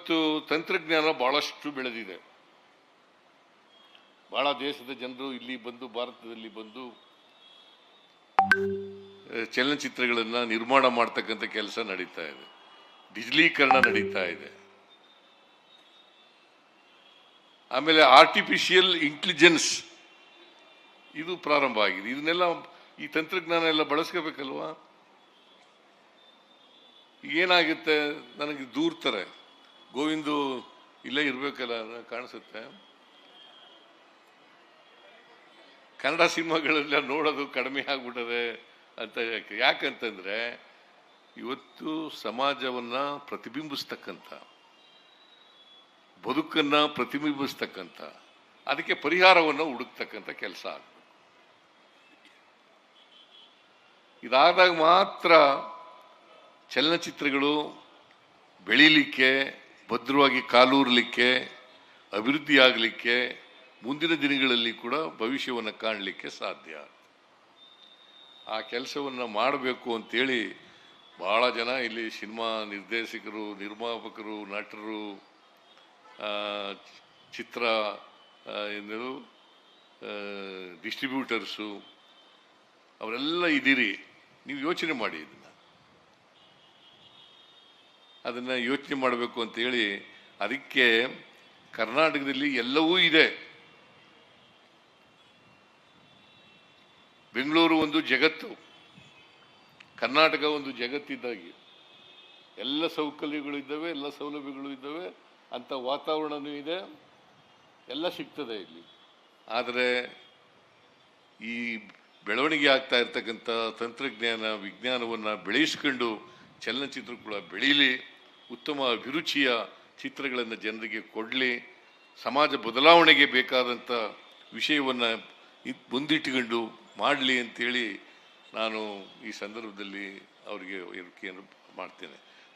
ಇವತ್ತು ತಂತ್ರಜ್ಞಾನ ಬಹಳಷ್ಟು ಬೆಳೆದಿದೆ. ಬಹಳ ದೇಶದ ಜನರು ಇಲ್ಲಿ ಬಂದು ಭಾರತದಲ್ಲಿ ಬಂದು ಚಲನಚಿತ್ರಗಳನ್ನು ನಿರ್ಮಾಣ ಮಾಡ್ತಕ್ಕಂಥ ಕೆಲಸ ನಡೀತಾ ಇದೆ. ಡಿಜಿಟಲೀಕರಣ ನಡೀತಾ ಇದೆ. ಆಮೇಲೆ ಆರ್ಟಿಫಿಷಿಯಲ್ ಇಂಟೆಲಿಜೆನ್ಸ್ ಇದು ಪ್ರಾರಂಭ ಆಗಿದೆ. ಇದನ್ನೆಲ್ಲ ಈ ತಂತ್ರಜ್ಞಾನ ಎಲ್ಲ ಬಳಸ್ಕೋಬೇಕಲ್ವಾ? ಏನಾಗುತ್ತೆ, ನನಗೆ ದೂರ್ತಾರೆ, ಗೋವಿಂದು ಇಲ್ಲೇ ಇರ್ಬೇಕಲ್ಲ ಕಾಣಿಸುತ್ತೆ. ಕನ್ನಡ ಸಿನಿಮಾಗಳೆಲ್ಲ ನೋಡೋದು ಕಡಿಮೆ ಆಗ್ಬಿಟ್ಟದೆ ಅಂತ. ಯಾಕಂತಂದ್ರೆ ಇವತ್ತು ಸಮಾಜವನ್ನ ಪ್ರತಿಬಿಂಬಿಸ್ತಕ್ಕಂಥ, ಬದುಕನ್ನ ಪ್ರತಿಬಿಂಬಿಸ್ತಕ್ಕಂಥ, ಅದಕ್ಕೆ ಪರಿಹಾರವನ್ನು ಹುಡುಕ್ತಕ್ಕಂಥ ಕೆಲಸ ಆಗ್ಬೇಕು. ಇದಾದಾಗ ಮಾತ್ರ ಚಲನಚಿತ್ರಗಳು ಬೆಳೀಲಿಕ್ಕೆ, ಭದ್ರವಾಗಿ ಕಾಲೂರಲಿಕ್ಕೆ, ಅಭಿವೃದ್ಧಿ ಆಗಲಿಕ್ಕೆ, ಮುಂದಿನ ದಿನಗಳಲ್ಲಿ ಕೂಡ ಭವಿಷ್ಯವನ್ನು ಕಾಣಲಿಕ್ಕೆ ಸಾಧ್ಯ. ಆ ಕೆಲಸವನ್ನು ಮಾಡಬೇಕು ಅಂತೇಳಿ ಬಹಳ ಜನ ಇಲ್ಲಿ ಸಿನಿಮಾ ನಿರ್ದೇಶಕರು, ನಿರ್ಮಾಪಕರು, ನಟರು, ಚಿತ್ರ ಡಿಸ್ಟ್ರಿಬ್ಯೂಟರ್ಸು ಅವರೆಲ್ಲ ಇದ್ದೀರಿ. ನೀವು ಯೋಚನೆ ಮಾಡಿ, ಅದನ್ನು ಯೋಚನೆ ಮಾಡಬೇಕು ಅಂತೇಳಿ. ಅದಕ್ಕೆ ಕರ್ನಾಟಕದಲ್ಲಿ ಎಲ್ಲವೂ ಇದೆ. ಬೆಂಗಳೂರು ಒಂದು ಜಗತ್ತು, ಕರ್ನಾಟಕ ಒಂದು ಜಗತ್ತಿದ್ದಾಗಿ ಎಲ್ಲ ಸೌಕರ್ಯಗಳು ಇದ್ದಾವೆ, ಎಲ್ಲ ಸೌಲಭ್ಯಗಳು ಇದ್ದಾವೆ, ಅಂಥ ವಾತಾವರಣವೂ ಇದೆ, ಎಲ್ಲ ಸಿಗ್ತದೆ ಇಲ್ಲಿ. ಆದರೆ ಈ ಬೆಳವಣಿಗೆ ಆಗ್ತಾ ಇರ್ತಕ್ಕಂಥ ತಂತ್ರಜ್ಞಾನ, ವಿಜ್ಞಾನವನ್ನು ಬೆಳೆಸ್ಕೊಂಡು ಚಲನಚಿತ್ರ ಕೂಡ ಬೆಳೀಲಿ, ಉತ್ತಮ ಅಭಿರುಚಿಯ ಚಿತ್ರಗಳನ್ನು ಜನರಿಗೆ ಕೊಡಲಿ, ಸಮಾಜ ಬದಲಾವಣೆಗೆ ಬೇಕಾದಂಥ ವಿಷಯವನ್ನು ಮುಂದಿಟ್ಟುಕೊಂಡು ಮಾಡಲಿ ಅಂತೇಳಿ ನಾನು ಈ ಸಂದರ್ಭದಲ್ಲಿ ಅವರಿಗೆ ಹೇಳಿಕೆಯನ್ನು ಮಾಡ್ತೇನೆ.